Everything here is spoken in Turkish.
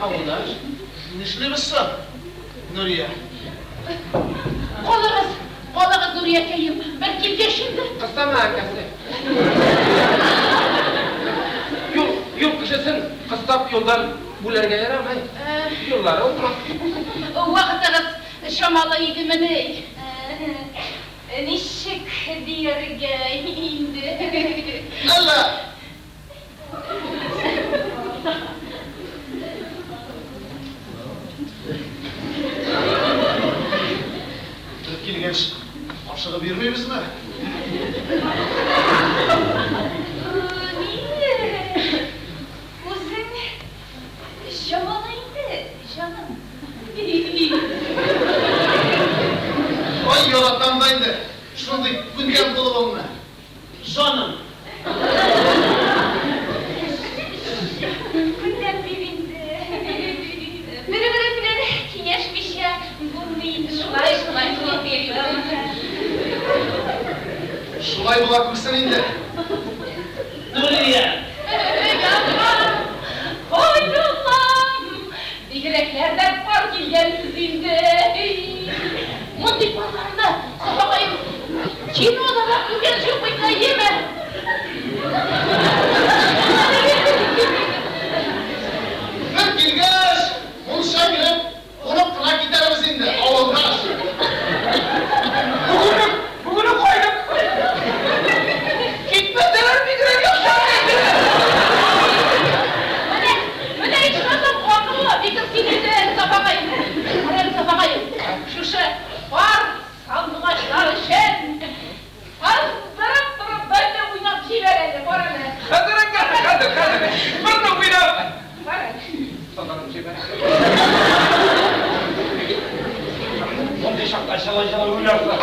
Avrular. Nişli misin? Nuriye. Kolağız Nuriye keyim. Ben kimce şimdi? Kısa mı arkası? Yol kışısın, kıstap yoldan bularga yaramay. Yollara olmaz. Vaxtınız şamalıydı meni. Nişik diyerge indi. Allah! Türkiye genç, aşağı vermeyiz mi? Niye? Uzun şamalıydı canım. Ay yaratamdaydı. Şunu gündem dolu olma. Canım. Günden birinde. Biri bilen kineşmiş ya. Bulmayın. Şulay kulak veriyorum. Şulay bulakmışsın indi. Nuriye. Yavrum! Koynumam! Dihreklerden fark ilgensiz indi. Mıntık pazarında sabahayım. Çin olarak güzel çöpükle yeme. Ben Gilgaş. Onu şahirim. Onu kınak giderimiz indi. Avuldaş. Bugünü koydum. Gitmeseler bir güne yok Öyle hiç nasıl korkma. Bir kız sinirde sabahayım. Oraya sabahayım. Şu şey var. Sandıkaçlar şen. Durup böyle uynap çiverelim. Oraya. Kadır. Bana uydum. Var. Sanırım şey ben. Onde şapka şala uynarsa.